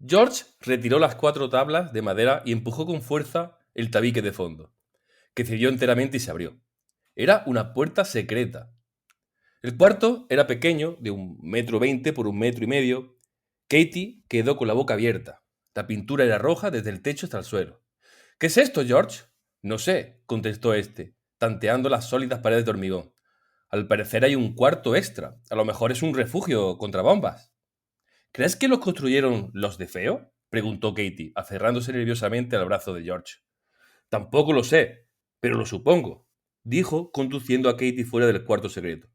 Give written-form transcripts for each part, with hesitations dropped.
George retiró las 4 tablas de madera y empujó con fuerza el tabique de fondo, que cedió enteramente y se abrió. Era una puerta secreta. El cuarto era pequeño, de 1,20 m por 1,5 m. Katie quedó con la boca abierta. La pintura era roja desde el techo hasta el suelo. ¿Qué es esto, George? No sé, contestó este, tanteando las sólidas paredes de hormigón. Al parecer hay un cuarto extra. A lo mejor es un refugio contra bombas. ¿Crees que lo construyeron los de Feo? Preguntó Katie, aferrándose nerviosamente al brazo de George. Tampoco lo sé, pero lo supongo, dijo, conduciendo a Katie fuera del cuarto secreto.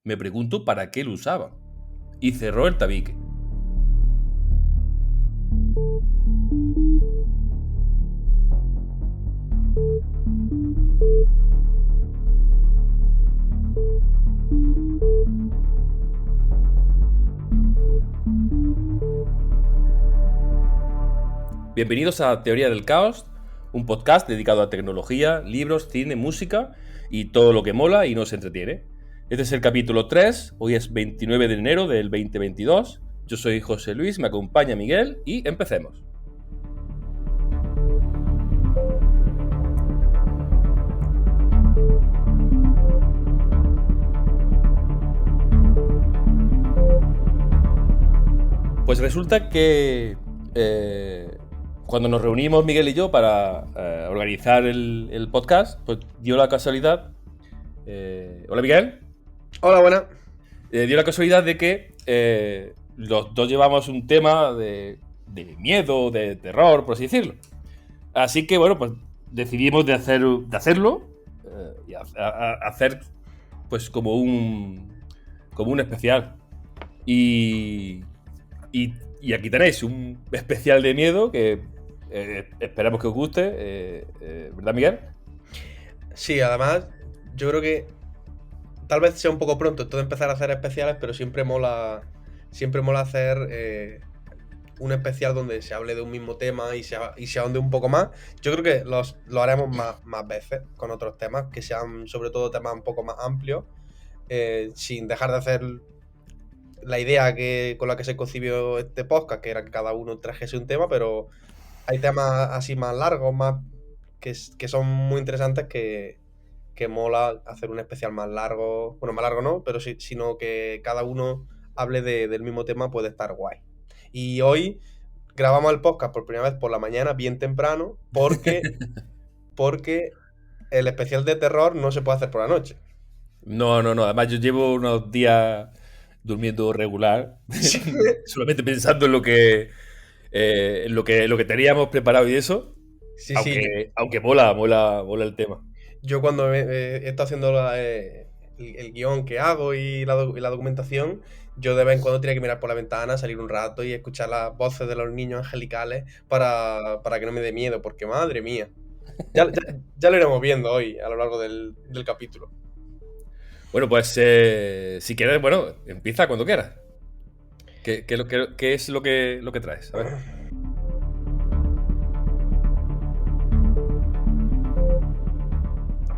Me pregunto para qué lo usaban. Y cerró el tabique. Bienvenidos a Teoría del Caos, un podcast dedicado a tecnología, libros, cine, música y todo lo que mola y nos entretiene. Este es el capítulo 3, hoy es 29 de enero del 2022. Yo soy José Luis, me acompaña Miguel y empecemos. Pues resulta que cuando nos reunimos Miguel y yo para organizar el podcast, pues dio la casualidad. Hola Miguel. Hola, buenas. Dio la casualidad de que los dos llevamos un tema de miedo, de terror, por así decirlo. Así que bueno, pues decidimos de hacerlo y hacer pues como un especial. Y aquí tenéis un especial de miedo que esperamos que os guste, ¿verdad, Miguel? Sí, además, yo creo que tal vez sea un poco pronto esto de empezar a hacer especiales, pero siempre mola hacer un especial donde se hable de un mismo tema y se ahonde un poco más. Yo creo que lo haremos más veces con otros temas, que sean sobre todo temas un poco más amplios, sin dejar de hacer la idea con la que se concibió este podcast, que era que cada uno trajese un tema, pero hay temas así más largos, que son muy interesantes, que mola hacer un especial más largo. Bueno, más largo no, pero sí, sino que cada uno hable del mismo tema, puede estar guay. Y hoy grabamos el podcast por primera vez por la mañana, bien temprano, porque el especial de terror no se puede hacer por la noche. No. Además, yo llevo unos días durmiendo regular, Sí, solamente pensando en lo que teníamos preparado y eso. sí. Aunque mola el tema. Yo cuando he estado haciendo el guión que hago y la documentación, yo de vez en cuando tenía que mirar por la ventana, salir un rato y escuchar las voces de los niños angelicales para que no me dé miedo, porque madre mía. Ya lo iremos viendo hoy a lo largo del capítulo. Bueno, pues si quieres, bueno, empieza cuando quieras. ¿Qué es lo que traes? A ver.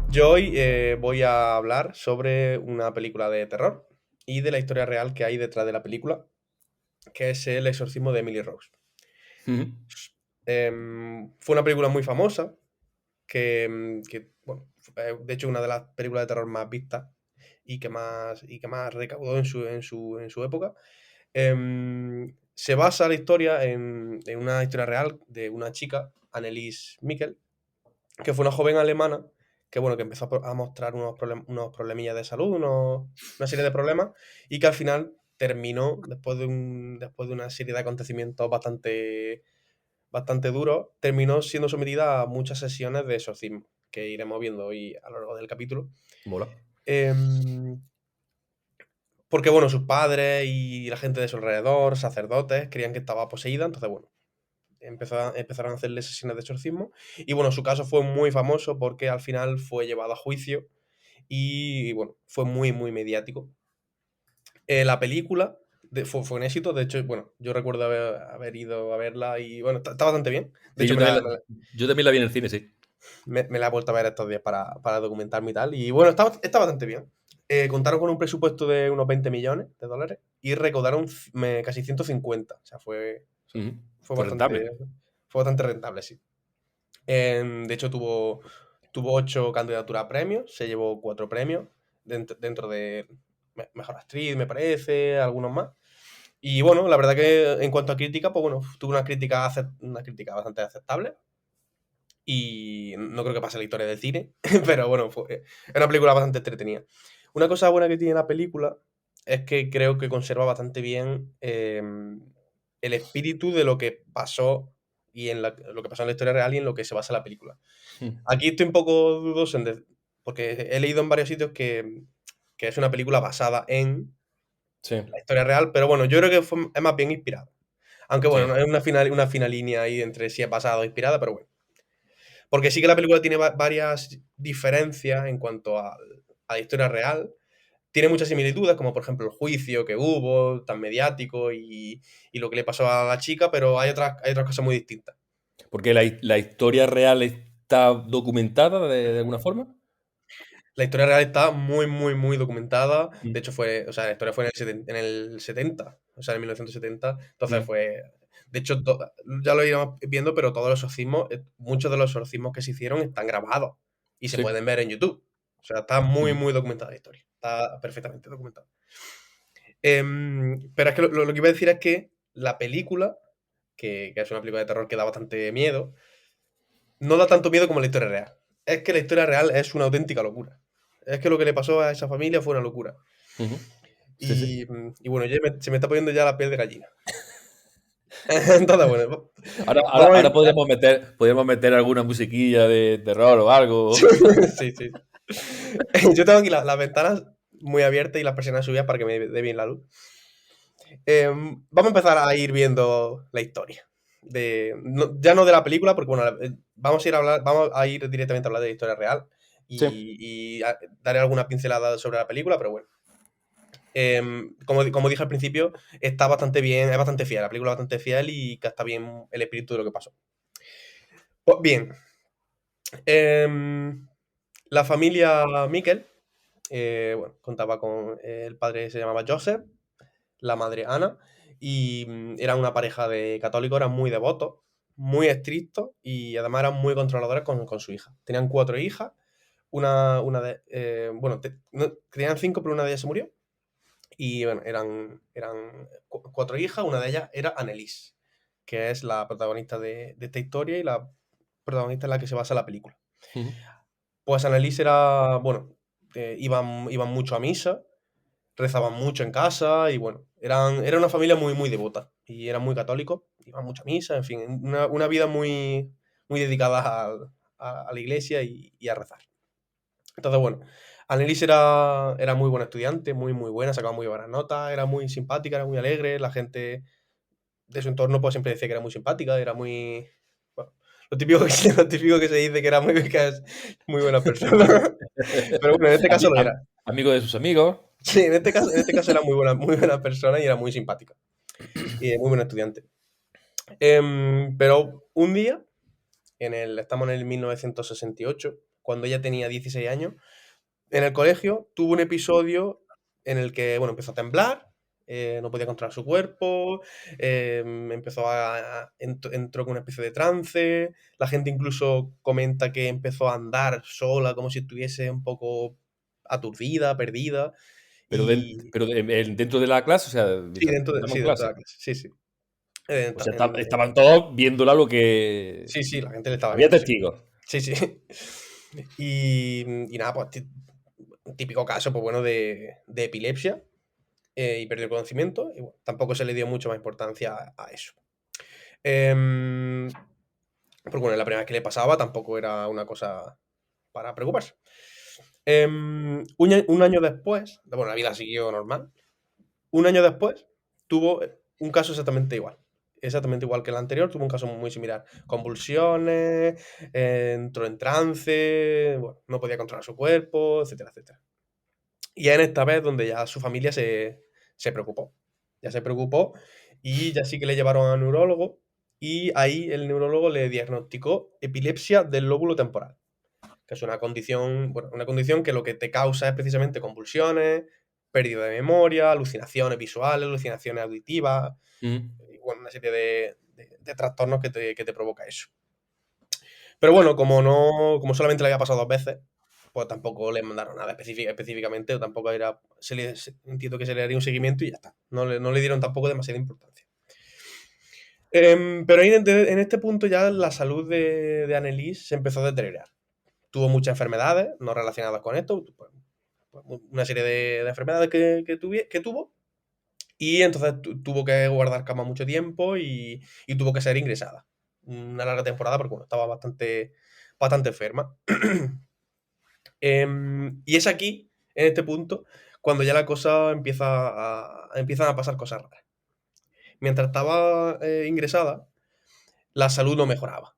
Yo hoy voy a hablar sobre una película de terror y de la historia real que hay detrás de la película, que es El exorcismo de Emily Rose. Ujú. Fue una película muy famosa, bueno, de hecho una de las películas de terror más vistas y que más recaudó en su época. Se basa la historia en una historia real de una chica, Anneliese Michel, que fue una joven alemana que, bueno, que empezó a mostrar unos problemillas de salud, una serie de problemas, y que al final terminó, después de una serie de acontecimientos bastante duros, terminó siendo sometida a muchas sesiones de exorcismo, que iremos viendo hoy a lo largo del capítulo. Mola. Em, Porque, bueno, sus padres y la gente de su alrededor, sacerdotes, creían que estaba poseída, entonces, bueno, empezaron a hacerle sesiones de exorcismo. Y, bueno, su caso fue muy famoso porque al final fue llevado a juicio y, bueno, fue muy mediático. La película fue un éxito, de hecho, bueno, yo recuerdo haber ido a verla y, bueno, está bastante bien. De Sí, hecho, yo también la vi en el cine, sí. me la he vuelto a ver estos días para documentarme y tal. Y, bueno, está bastante bien. Contaron con un presupuesto de unos 20 millones de dólares y recaudaron casi 150. O sea, fue O sea, Ujú. fue Fue bastante, rentable. fue bastante rentable, sí. De hecho, tuvo 8 candidaturas a premios, se llevó 4 premios dentro de Mejor Actriz, me parece, algunos más. Y bueno, la verdad que en cuanto a crítica, pues bueno, tuvo una crítica bastante aceptable. Y no creo que pase la historia del cine, pero bueno, es una película bastante entretenida. Una cosa buena que tiene la película es que creo que conserva bastante bien el espíritu de lo que pasó y lo que pasó en la historia real y en lo que se basa la película. Mm. Aquí estoy un poco dudoso porque he leído en varios sitios que es una película basada en Sí, la historia real, pero bueno, yo creo que es más bien inspirada. Aunque bueno, sí. no es una fina línea ahí entre si es basada o inspirada, pero bueno. Porque sí que la película tiene varias diferencias en cuanto a la historia real. Tiene muchas similitudes, como por ejemplo el juicio que hubo, tan mediático, y lo que le pasó a la chica, pero hay otras cosas muy distintas. Porque la historia real está documentada de alguna forma. La historia real está muy, muy, muy documentada. De Mm, hecho, o sea, la historia fue en el 70, o sea, en 1970. Entonces mm. fue. De hecho, ya lo iremos viendo, pero todos los exorcismos, muchos de los exorcismos que se hicieron están grabados y se Sí. pueden ver en YouTube. O sea, está muy, Ujú. muy documentada la historia. Está perfectamente documentada. Pero es que lo que iba a decir es que la película, que es una película de terror que da bastante miedo, no da tanto miedo como la historia real. Es que la historia real es una auténtica locura. Es que lo que le pasó a esa familia fue una locura. Ujú. Sí, sí. Y bueno, se me está poniendo ya la piel de gallina. Entonces, bueno, Ahora, ahora, vamos a ir. ahora podríamos meter alguna musiquilla de terror o algo. Sí, sí. Yo tengo aquí las ventanas muy abiertas y las persianas subidas para que me dé bien la luz. Vamos a empezar a ir viendo la historia. Ya no de la película, porque bueno, vamos a ir directamente a hablar de la historia real Sí. y daré alguna pincelada sobre la película, pero bueno. Como dije al principio, está bastante bien, es bastante fiel, la película es bastante fiel y capta bien el espíritu de lo que pasó. Pues bien, em, la familia Mikkel, bueno, contaba con el padre se llamaba Joseph, la madre Ana, y eran una pareja de católicos, eran muy devotos, muy estrictos y además eran muy controladores con su hija. Tenían 4 hijas, bueno, tenían 5, pero una de ellas se murió. Y bueno, eran 4 hijas, una de ellas era Annelies, que es la protagonista de esta historia y la protagonista en la que se basa la película. Ujú. Pues Annelies era, bueno, iban mucho a misa, rezaban mucho en casa y bueno, era una familia muy, muy devota y eran muy católicos, iban mucho a misa, en fin, una vida muy, muy dedicada a la iglesia y a rezar. Entonces, bueno, Annelies era muy buena estudiante, muy, muy buena, sacaba muy buenas notas, era muy simpática, era muy alegre, la gente de su entorno pues siempre decía que era muy simpática, era muy. Bueno, lo típico que se dice que es muy buena persona. Pero bueno, en este caso lo era. Amigo de sus amigos. Sí, en este caso era muy buena persona y era muy simpática. Y muy buena estudiante. Pero un día, estamos en el 1968, cuando ella tenía 16 años, en el colegio tuvo un episodio en el que, bueno, empezó a temblar, no podía controlar su cuerpo, entró con una especie de trance, la gente incluso comenta que empezó a andar sola, como si estuviese un poco aturdida, perdida, Pero, y dentro de la clase, o sea, sí, mientras estamos sí, en dentro de clase. la clase, sí, sí. O sea, estaban todos viéndola lo que. Sí, sí, la gente le estaba Había viendo, sí. testigos. Sí, sí. Y nada, pues típico caso, pues bueno, de epilepsia, y perdió el conocimiento, y bueno, tampoco se le dio mucha más importancia a eso. Em, porque bueno, la primera vez que le pasaba tampoco era una cosa para preocuparse. Un año después, bueno, la vida siguió normal. Un año después tuvo un caso exactamente igual que el anterior, tuvo un caso muy similar. Convulsiones, entró en trance, bueno, no podía controlar su cuerpo, etcétera, etcétera. Y es en esta vez donde ya su familia se preocupó. Ya se preocupó y ya sí que le llevaron a un neurólogo y ahí el neurólogo le diagnosticó epilepsia del lóbulo temporal, que es una condición, bueno, una condición que lo que te causa es precisamente convulsiones, pérdida de memoria, alucinaciones visuales, alucinaciones auditivas. Mm. bueno, una serie de trastornos que te provoca eso. Pero bueno, como solamente le había pasado 2 veces, pues tampoco le mandaron nada específicamente, o tampoco era, entiendo que se le haría un seguimiento y ya está. No le dieron tampoco demasiada importancia. Pero ahí en este punto ya la salud de Annelies se empezó a deteriorar. Tuvo muchas enfermedades no relacionadas con esto, pues, una serie de enfermedades que tuvo, y entonces tuvo que guardar cama mucho tiempo y tuvo que ser ingresada. Una larga temporada porque bueno, estaba bastante enferma. Y es aquí, en este punto, cuando ya la cosa empiezan a pasar cosas raras. Mientras estaba ingresada, la salud no mejoraba.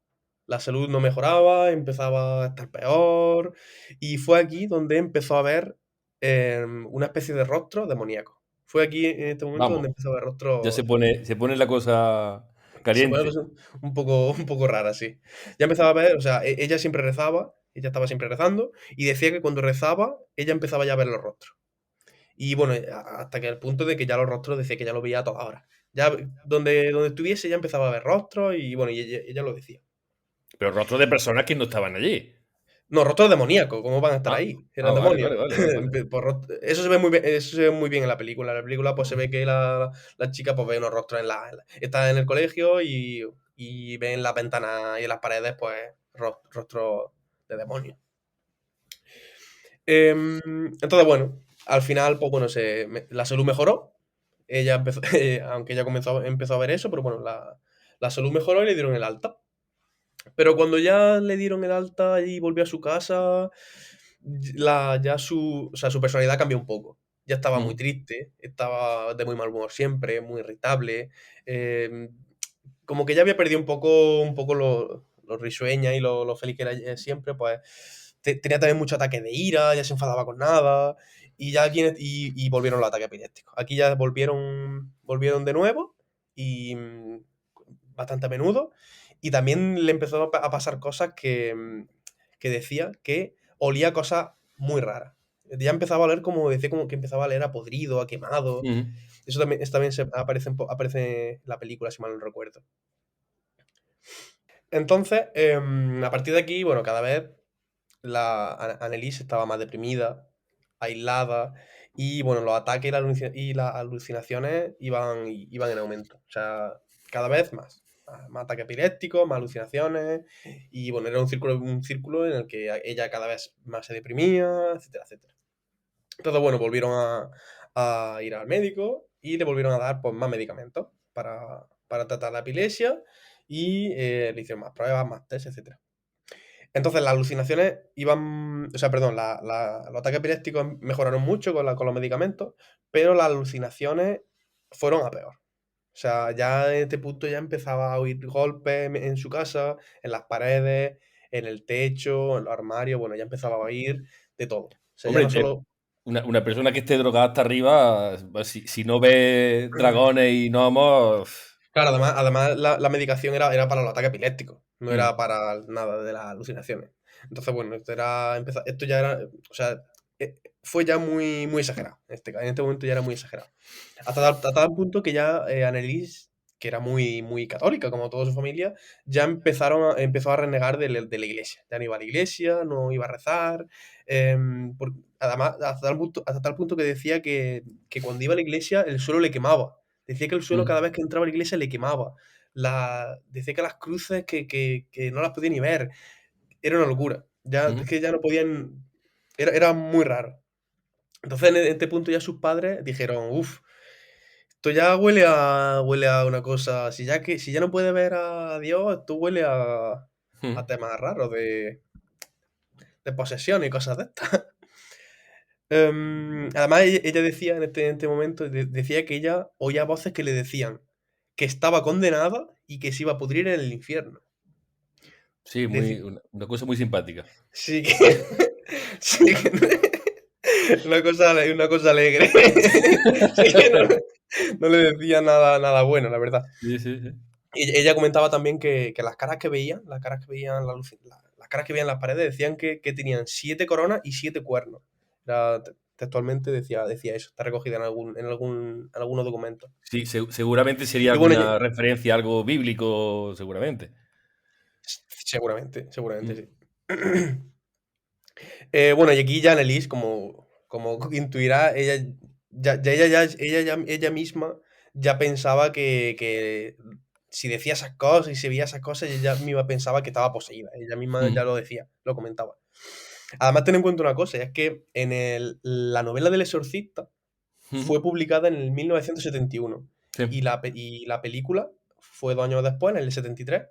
La salud no mejoraba, empezaba a estar peor, y fue aquí donde empezó a ver una especie de rostro demoníaco. Fue aquí, en este momento, donde Vamos, empezó a ver ya rostros. se pone la cosa Se pone la caliente. cosa un poco rara, sí. Ya empezaba a ver, o sea, ella siempre rezaba, ella estaba siempre rezando, y decía que cuando rezaba, ella empezaba ya a ver los rostros. Y bueno, hasta que el punto de que ya los rostros decía que ya lo veía a todas horas. Ya donde estuviese ya empezaba a ver rostros y bueno, y ella lo decía. Pero rostros de personas que no estaban allí. No, rostros demoníacos, ¿cómo van a estar Ah, ahí? Eran vale, demonios. vale, vale, vale, vale. Eso se ve muy bien, eso se ve muy bien en la película. En la película pues se ve Ujú. que la chica pues ve unos rostros está en el colegio y ve en las ventanas y en las paredes pues rostros de demonios. Entonces, bueno, al final, pues bueno, la salud mejoró. Ella empezó, aunque ella empezó a ver eso, pero bueno, la salud mejoró y le dieron el alta. Pero cuando ya le dieron el alta y volvió a su casa, o sea, su personalidad cambió un poco. Ya estaba muy Ujú. triste, estaba de muy mal humor siempre, muy irritable. em, Como que ya había perdido un poco lo risueña y lo feliz que era siempre, pues tenía también mucho ataque de ira, ya se enfadaba con nada, y ya y volvieron los ataques epilépticos. Aquí ya volvieron de nuevo, y bastante a menudo, y también le empezó a pasar cosas que decía que olía cosas muy raras. Ya empezaba a oler decía como que empezaba a oler a podrido, a quemado. Ujú. Eso también aparece en la película, si mal no recuerdo. Entonces, a partir de aquí, bueno, cada vez Anneliese estaba más deprimida, aislada, y bueno, los ataques y las alucinaciones iban en aumento. O sea, cada vez más. Más ataques epilépticos, más alucinaciones, y bueno, era un círculo en el que ella cada vez más se deprimía, etcétera, etcétera. Entonces, bueno, volvieron a ir al médico y le volvieron a dar pues, más medicamentos para tratar la epilepsia, y le hicieron más pruebas, más test, etcétera. Entonces las alucinaciones iban, o sea, perdón, los ataques epilépticos mejoraron mucho con los medicamentos, pero las alucinaciones fueron a peor. O sea, ya en este punto ya empezaba a oír golpes en su casa, en las paredes, en el techo, en los armarios, bueno, ya empezaba a oír de todo. O sea, ya Hombre, no solo... una persona que esté drogada hasta arriba, pues, si no ve dragones y gnomos. Claro, además la medicación era para los ataques epilépticos, no Mm. era para nada de las alucinaciones. Entonces, bueno, esto ya era, o sea, fue ya muy, muy exagerado. En este momento ya era muy exagerado. Hasta tal punto que ya Anneliese, que era muy, muy católica, como toda su familia, ya empezó a renegar de la iglesia. Ya no iba a la iglesia, no iba a rezar. Además, hasta tal punto que decía que cuando iba a la iglesia el suelo le quemaba. Decía que el suelo cada Mm. vez que entraba a la iglesia le quemaba. Decía que las cruces que no las podía ni ver. Era una locura. Ya, es Ujú. que ya no podían. Era muy raro. Entonces, en este punto ya sus padres dijeron, uff, esto ya huele a una cosa. Si ya no puede ver a Dios, esto huele a Mm. temas raros de posesión y cosas de estas. Además, ella decía en este momento, decía que ella oía voces que le decían que estaba condenada y que se iba a pudrir en el infierno. Sí, Deci- una cosa muy simpática. sí que, sí que una cosa alegre. Sí que no le decía nada bueno, la verdad. Sí, sí, sí. Y ella comentaba también que las caras que veían las caras que veían en las paredes decían que tenían 7 coronas y 7 cuernos. textualmente decía eso, está recogida en algunos documentos. Sí, seguramente sería Y bueno, alguna referencia a algo bíblico, seguramente. seguramente, Mm, sí. Bueno, y aquí ya Annelise, como intuirá, ella misma ya pensaba que si decía esas cosas y si veía esas cosas, ella misma pensaba que estaba poseída. Ella misma ya mm, lo decía, lo comentaba. Además, ten en cuenta una cosa, y es que la novela del Exorcista mm, fue publicada en el 1971 sí, y la película fue 2 años después, en el 73,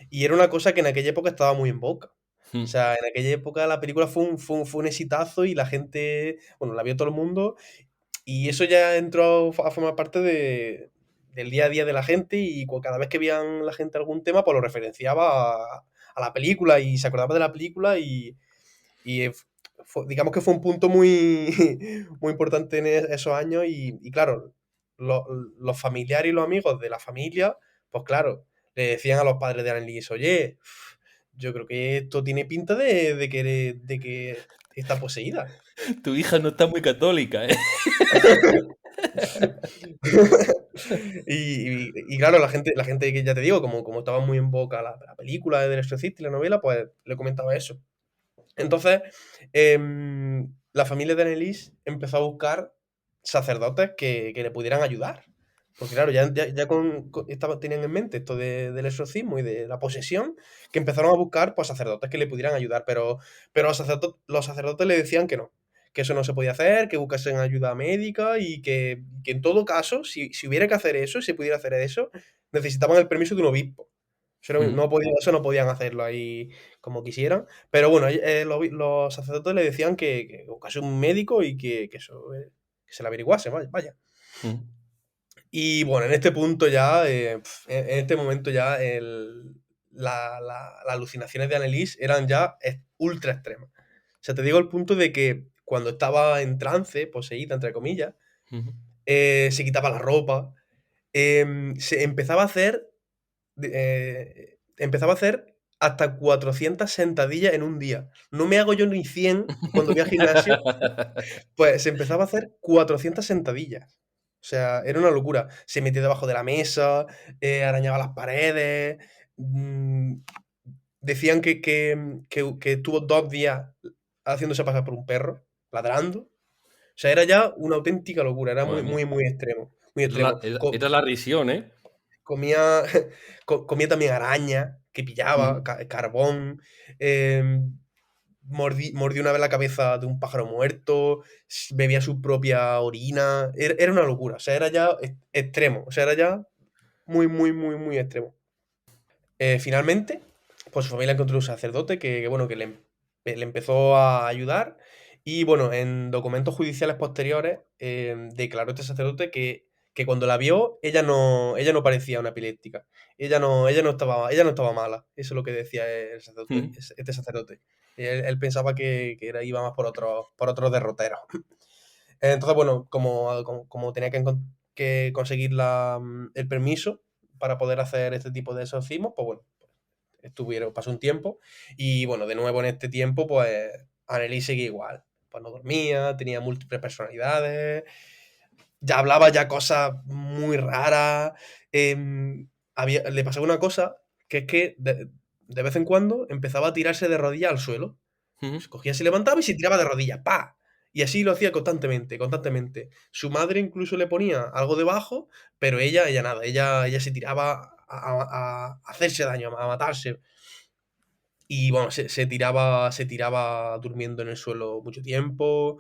y era una cosa que en aquella época estaba muy en boca. O mm, sea, en aquella época la película fue un exitazo y la gente, bueno, la vio todo el mundo y eso ya entró a formar parte del día a día de la gente y cada vez que veían la gente algún tema, pues lo referenciaba a la película y se acordaba de la película y digamos que fue un punto muy, muy importante en esos años y claro, los familiares y los amigos de la familia, pues claro, le decían a los padres de Annelies, oye, yo creo que esto tiene pinta de que está poseída. Tu hija no está muy católica, ¿eh? Y claro, la gente que ya te digo, como estaba muy en boca la película del Exorcista y la novela, pues le comentaba eso. Entonces, la familia de Annelies empezó a buscar sacerdotes que le pudieran ayudar. Porque claro, ya tenían en mente esto del exorcismo y de la posesión, que empezaron a buscar pues, sacerdotes que le pudieran ayudar, pero los sacerdotes le decían que eso no se podía hacer, que buscasen ayuda médica y que en todo caso, si hubiera que hacer eso, si pudiera hacer eso, necesitaban el permiso de un obispo. Mm, Eso no podían hacerlo ahí como quisieran. Pero bueno, los sacerdotes le decían que buscase un médico y que eso que se le averiguase, vaya. mm. Y bueno, en este punto ya, en este momento ya, las alucinaciones de Annelies eran ya ultra extremas. O sea, te digo el punto de que cuando estaba en trance, poseída, entre comillas, Ujú. se quitaba la ropa, se empezaba a hacer hasta 400 sentadillas en un día. No me hago yo ni 100 cuando voy al gimnasio, pues se empezaba a hacer 400 sentadillas. O sea, era una locura. Se metía debajo de la mesa, arañaba las paredes. Decían que estuvo 2 días haciéndose pasar por un perro, ladrando. O sea, era ya una auténtica locura, era muy, Madre mía. muy, muy extremo. Muy Era la, extremo. era- era la risión, ¿eh? Comía, comía también araña que pillaba, Mm. carbón. Mordió una vez la cabeza de un pájaro muerto, bebía su propia orina. Era una locura, o sea, era ya extremo, o sea, era ya muy, muy, muy, muy extremo. Finalmente, pues su familia encontró un sacerdote bueno, que le empezó a ayudar y bueno, en documentos judiciales posteriores declaró este sacerdote que cuando la vio ella no parecía una epiléptica, ella no estaba mala, eso es lo que decía el sacerdote, Mm. este sacerdote. Él pensaba iba más por otros derroteros. Entonces, bueno, como tenía que conseguir el permiso para poder hacer este tipo de exorcismos, pues bueno, pasó un tiempo y bueno, de nuevo en este tiempo, pues Annelies seguía igual. Pues no dormía, tenía múltiples personalidades, ya hablaba ya cosas muy raras. Le pasaba una cosa que es que de vez en cuando empezaba a tirarse de rodillas al suelo. Mm. Se cogía, se levantaba y se tiraba de rodillas, ¡pa! Y así lo hacía constantemente, constantemente. Su madre incluso le ponía algo debajo, pero ella nada, ella se tiraba a hacerse daño, a matarse. Y bueno, se tiraba durmiendo en el suelo mucho tiempo,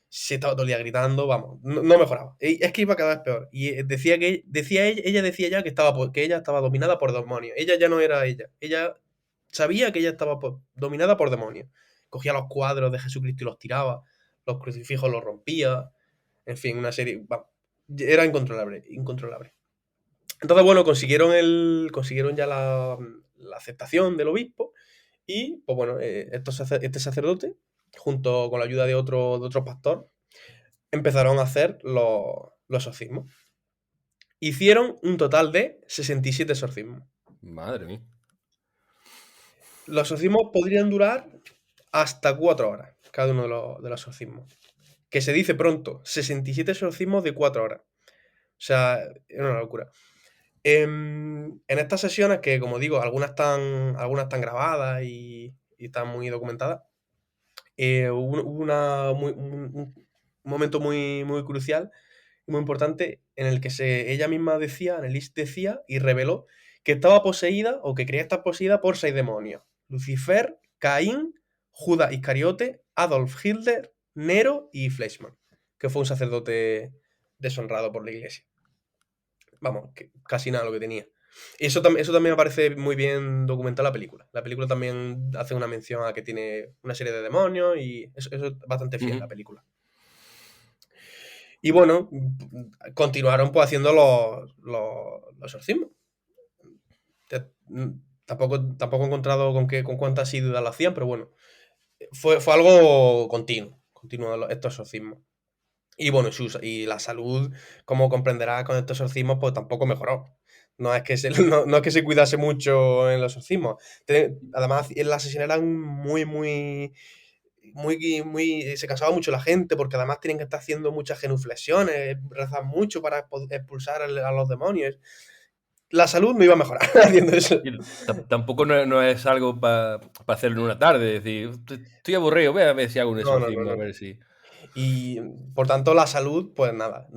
se estaba todo el día gritando, vamos, no mejoraba. Es que iba cada vez peor. Y ella decía ya que ella estaba dominada por demonios. Ella ya no era ella. Ella sabía que ella estaba dominada por demonios. Cogía los cuadros de Jesucristo y los tiraba, los crucifijos los rompía, en fin, una serie. Vamos, era incontrolable, incontrolable. Entonces, bueno, consiguieron ya la aceptación del obispo y, pues bueno, este sacerdote, junto con la ayuda de otro pastor, empezaron a hacer los exorcismos. Hicieron un total de 67 exorcismos. Madre mía. Los exorcismos podrían durar hasta 4 horas, cada uno de los exorcismos. que se dice pronto, 67 exorcismos de 4 horas. O sea, es una locura. En estas sesiones, que como digo, algunas están grabadas y están muy documentadas, hubo un momento muy crucial y muy importante en el que ella misma decía, Anneliese decía y reveló que estaba poseída o que creía estar poseída por 6 demonios: Lucifer, Caín, Judas Iscariote, Adolf Hitler, Nero y Fleischmann, que fue un sacerdote deshonrado por la iglesia. Vamos, que casi nada lo que tenía. Y eso también me parece muy bien documentado en la película. La película también hace una mención a que tiene una serie de demonios y eso es bastante fiel, la película. Y bueno, continuaron pues haciendo los exorcismos. Tampoco he encontrado con cuántas asiduidad lo hacían, pero bueno, fue algo continuo estos exorcismos. Y bueno, y la salud, como comprenderás, con estos exorcismos, pues tampoco mejoró. No es que no es que se cuidase mucho en los exorcismos. Además, en las sesiones eran se cansaba mucho la gente, porque además tienen que estar haciendo muchas genuflexiones, rezan mucho para expulsar a los demonios. La salud no iba a mejorar haciendo eso. Tampoco no es algo para hacerlo en una tarde, es decir, estoy aburrido, voy a ver si hago un exorcismo, a ver si... Y por tanto la salud, pues nada,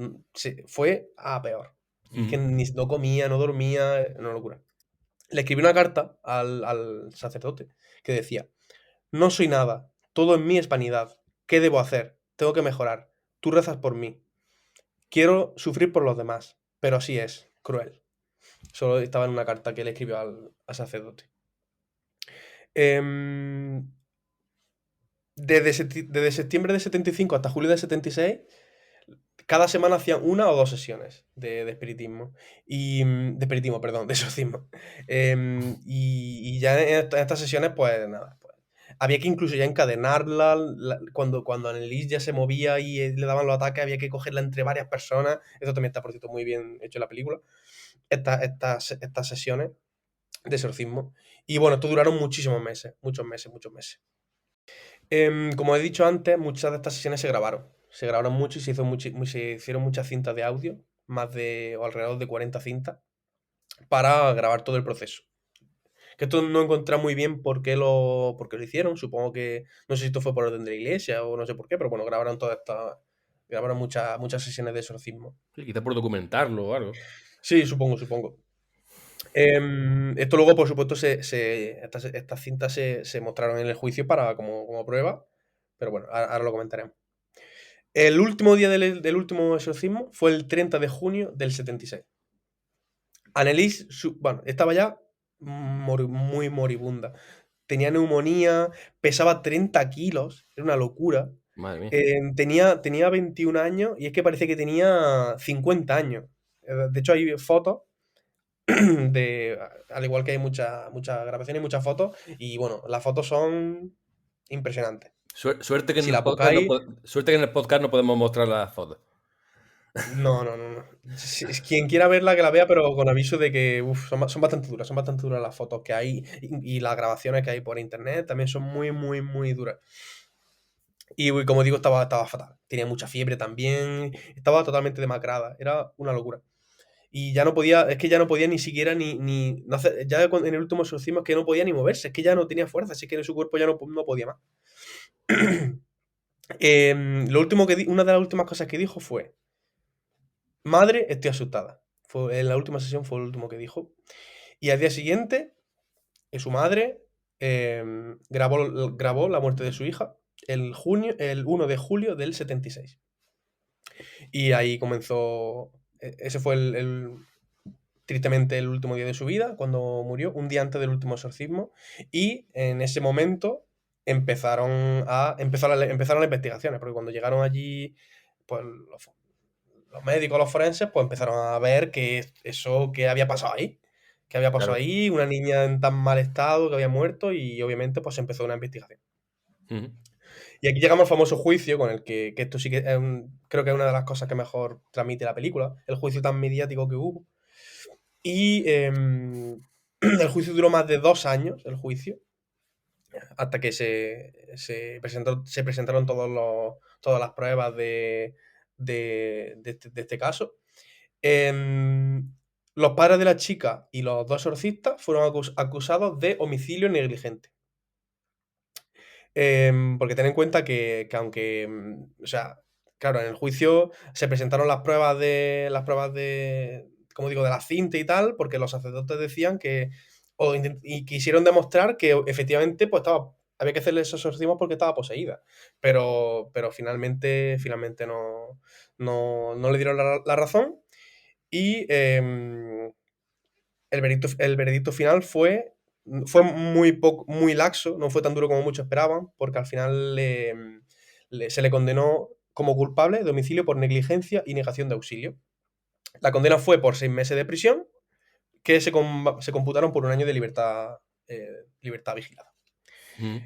fue a peor. Y es que no comía, no dormía, una locura. Le escribí una carta al sacerdote que decía: no soy nada, todo en mí es vanidad. ¿Qué debo hacer? Tengo que mejorar. Tú rezas por mí. Quiero sufrir por los demás, pero así es, cruel. Solo estaba en una carta que le escribió al sacerdote. Desde septiembre de 75 hasta julio de 76, cada semana hacían 1 o 2 sesiones de espiritismo. De espiritismo, perdón, de exorcismo. Y ya en estas sesiones, pues nada. Pues, había que incluso ya encadenarla. Cuando Anneliese ya se movía y le daban los ataques, había que cogerla entre varias personas. Esto también está, por cierto, muy bien hecho en la película. Estas sesiones de exorcismo. Y bueno, esto duraron muchísimos meses. Muchos meses. Como he dicho antes, muchas de estas sesiones se grabaron. Se grabaron mucho y se hicieron muchas cintas de audio, o alrededor de 40 cintas, para grabar todo el proceso. Que esto no encontré muy bien por qué lo hicieron. Supongo que, no sé si esto fue por orden de la iglesia o no sé por qué, pero bueno, grabaron muchas sesiones de exorcismo. Sí, quizá por documentarlo o algo. Sí, supongo. Esto luego, por supuesto, estas cintas se mostraron en el juicio como prueba, pero bueno, ahora lo comentaremos. El último día del último exorcismo fue el 30 de junio del 76. Anneliese, estaba ya muy moribunda. Tenía neumonía, pesaba 30 kilos, era una locura. Madre mía. Tenía 21 años y es que parece que tenía 50 años. De hecho, hay fotos al igual que hay muchas grabaciones y muchas fotos, y bueno, las fotos son impresionantes. Suerte que, Si la buscáis, suerte que en el podcast no podemos mostrar las fotos. no. Quien quiera verla, que la vea, pero con aviso de que son bastante duras las fotos que hay y las grabaciones que hay por internet también son muy duras. Y como digo, estaba fatal. Tenía mucha fiebre también, estaba totalmente demacrada, era una locura. Y ya no podía ni siquiera no hacer, ya en el último exorcismo es que no podía ni moverse, es que ya no tenía fuerza, es que su cuerpo ya no podía más. Una de las últimas cosas que dijo fue: madre, estoy asustada. En la última sesión fue lo último que dijo. Y al día siguiente, su madre grabó la muerte de su hija el 1 de julio del 76. Y ahí comenzó. Ese fue tristemente el último día de su vida, cuando murió, un día antes del último exorcismo. Y en ese momento empezaron las investigaciones, porque cuando llegaron allí, pues los médicos, los forenses, pues empezaron a ver que había pasado ahí. Que había pasado Claro. ahí, una niña en tan mal estado que había muerto, y obviamente pues empezó una investigación. Y aquí llegamos al famoso juicio, con el que esto sí que creo que es una de las cosas que mejor transmite la película, el juicio tan mediático que hubo. Y el juicio duró más de 2 años, el juicio. hasta que se presentaron todas las pruebas de este caso. Los padres de la chica y los dos exorcistas fueron acusados de homicidio negligente. Porque ten en cuenta que aunque, o sea, claro, en el juicio se presentaron las pruebas de, como digo, de la cinta y tal, porque los sacerdotes decían que, y quisieron demostrar que efectivamente pues había que hacerle esos exorcismos porque estaba poseída, pero finalmente no le dieron la razón y el veredicto final fue muy laxo, no fue tan duro como muchos esperaban, porque al final se le condenó como culpable de homicidio por negligencia y negación de auxilio. La condena fue por 6 meses de prisión, que se computaron por un año de libertad vigilada. Ujú.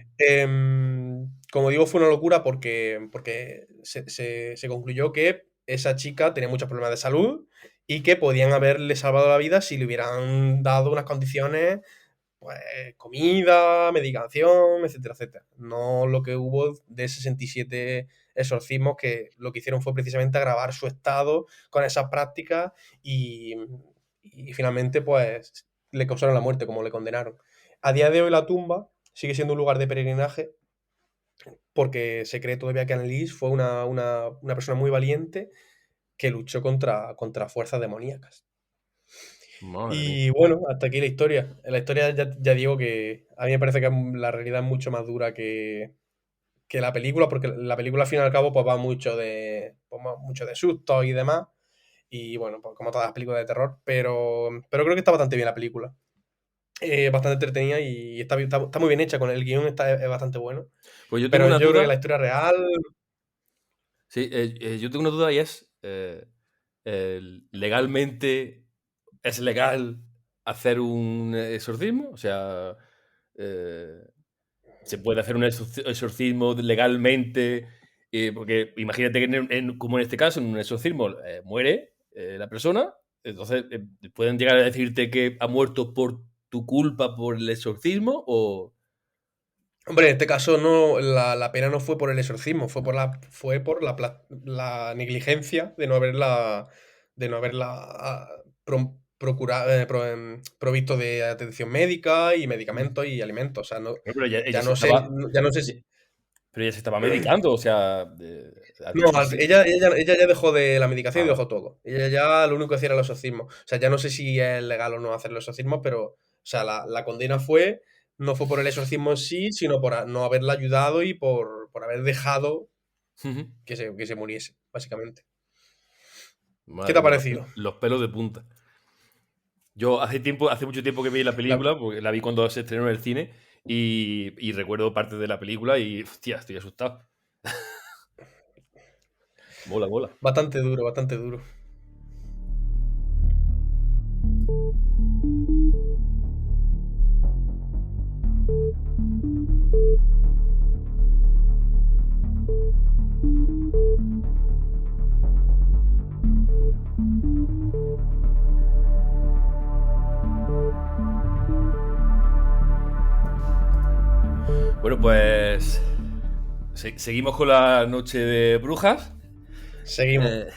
Como digo, fue una locura porque se concluyó que esa chica tenía muchos problemas de salud y que podían haberle salvado la vida si le hubieran dado unas condiciones, pues, comida, medicación, etcétera, etcétera. No lo que hubo de 67 exorcismos, que lo que hicieron fue precisamente agravar su estado con esas prácticas y, y finalmente, pues, le causaron la muerte, como le condenaron. A día de hoy la tumba sigue siendo un lugar de peregrinaje porque se cree todavía que Anneliese fue una persona muy valiente que luchó contra fuerzas demoníacas. Madre mía. Y bueno, hasta aquí la historia. En la historia ya digo que a mí me parece que la realidad es mucho más dura que la película, porque la película al fin y al cabo pues va mucho de sustos y demás. Y bueno, pues como todas las películas de terror, pero creo que está bastante bien la película. Bastante entretenida y está muy bien hecha, con el guión es bastante bueno. Pues yo tengo Pero una yo creo que la duda. historia real. Sí, yo tengo una duda y es, ¿legalmente es legal hacer un exorcismo? O sea, eh, ¿se puede hacer un exorcismo legalmente? Porque imagínate que como en este caso, en un exorcismo muere la persona, entonces pueden llegar a decirte que ha muerto por tu culpa por el exorcismo o... Hombre, en este caso no, la pena no fue por el exorcismo, fue por la negligencia de no haberla provisto de atención médica y Mm. medicamentos y alimentos. O sea, no, Pero ella ya se no sé, estaba... ya no sé Pero ella se estaba medicando, o sea, has No, dicho que sí. ella ya dejó de la medicación Ah, y vale. dejó todo. Ella ya lo único que hacía era los exorcismos. O sea, ya no sé si es legal o no hacer los exorcismos, pero, o sea, la condena no fue por el exorcismo en sí, sino por no haberla ayudado y por haber dejado Ujú. que se muriese, básicamente. ¿Qué te Madre ha mía, parecido? los pelos de punta. Yo hace mucho tiempo que vi la La- película, porque la vi cuando se estrenó en el cine, y recuerdo parte de la película y, hostia, estoy asustado. Mola, mola. Bastante duro, bastante duro. Bueno, pues seguimos con la noche de brujas. Seguimos. Eh,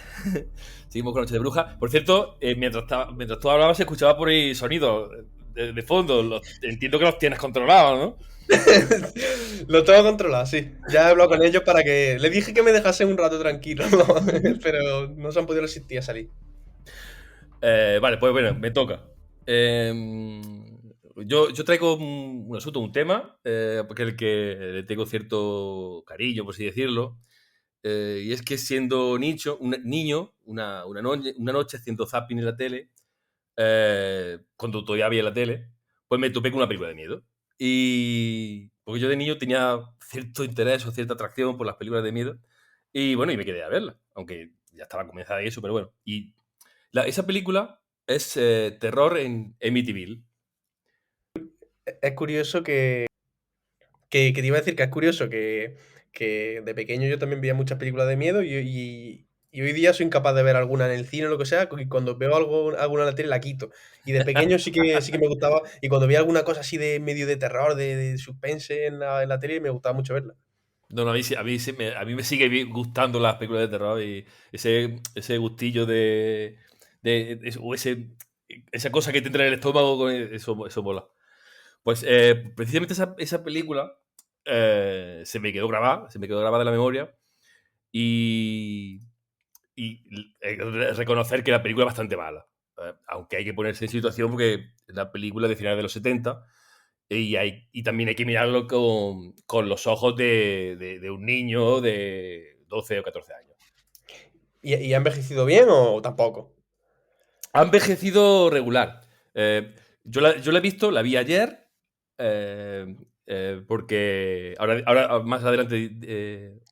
seguimos con la noche de brujas. Por cierto, mientras tú hablabas, se escuchaba por ahí sonidos de fondo. Entiendo que los tienes controlados, ¿no? Lo tengo controlado, sí. Ya he hablado con ellos para que. Le dije que me dejasen un rato tranquilo, ¿no? Pero no se han podido resistir a salir. Vale, pues bueno, me toca. Yo traigo un asunto, un tema, porque el que le tengo cierto cariño, por así decirlo. Y es que siendo niño, una noche haciendo zapping en la tele, cuando todavía había la tele, pues me topé con una película de miedo. Y porque yo de niño tenía cierto interés o cierta atracción por las películas de miedo. Y bueno, y me quedé a verla, aunque ya estaba comenzada y eso, pero bueno. Y esa película es terror en Amityville. Es curioso que te iba a decir que es curioso que de pequeño yo también veía muchas películas de miedo y Y hoy día soy incapaz de ver alguna en el cine o lo que sea, y cuando veo alguna en la tele la quito. Y de pequeño sí que me gustaba, y cuando veía alguna cosa así de medio de terror, de suspense en la tele, me gustaba mucho verla. No, no, a mí me sigue gustando las películas de terror y ese gustillo o esa cosa que te entra en el estómago, eso mola. Pues precisamente esa película se me quedó grabada en la memoria y, reconocer que la película es bastante mala. Aunque hay que ponerse en situación porque la película es de finales de los 70 y también hay que mirarlo con los ojos de un niño de 12 o 14 años. ¿Y ha envejecido bien o tampoco? Ha envejecido regular. Yo la he visto, la vi ayer, porque ahora más adelante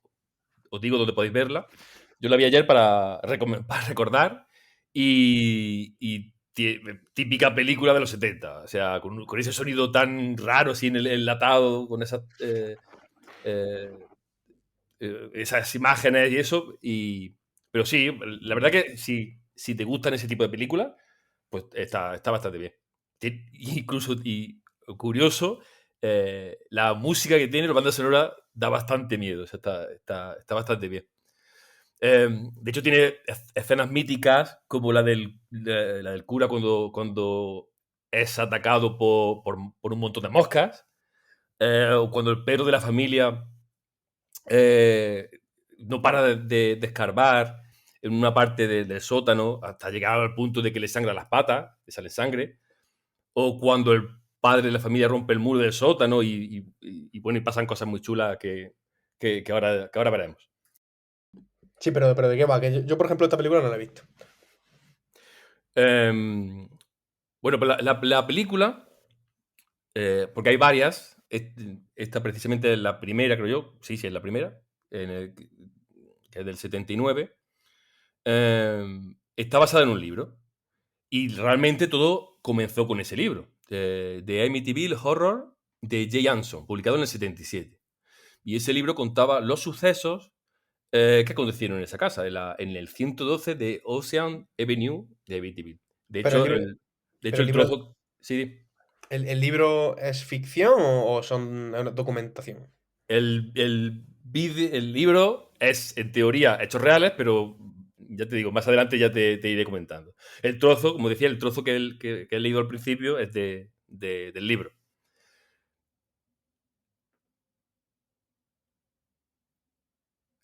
os digo dónde podéis verla. Yo la vi ayer para recordar y típica película de los 70. O sea, con ese sonido tan raro, así en el enlatado, con esas esas imágenes y eso. Pero sí, la verdad que si te gustan ese tipo de películas, pues está bastante bien. Incluso, y curioso, la música que tiene la banda sonora da bastante miedo. O sea, está bastante bien. De hecho, tiene escenas míticas como la del cura cuando es atacado por un montón de moscas, o cuando el perro de la familia eh, no para de escarbar en una parte del sótano hasta llegar al punto de que le sangra las patas, le sale sangre, o cuando el padre de la familia rompe el muro del sótano bueno, y pasan cosas muy chulas que ahora veremos. Sí, pero ¿de qué va? Que yo, por ejemplo, esta película no la he visto. Em, bueno, pues la película, porque hay varias, esta precisamente es la primera, creo yo, sí, es la primera, que es del 79, está basada en un libro. Y realmente todo comenzó con ese libro, de Amityville Horror, de Jay Anson, publicado en el 77. Y ese libro contaba los sucesos que acontecieron en esa casa, en el 112 de Ocean Avenue de Amityville. De Pero el hecho, libro, pero el el libro, trozo... Sí, ¿el libro es ficción o son una documentación? el libro es, en teoría, hechos reales, pero ya te digo, más adelante ya te iré comentando. El trozo, como decía, el trozo que he leído al principio es del libro.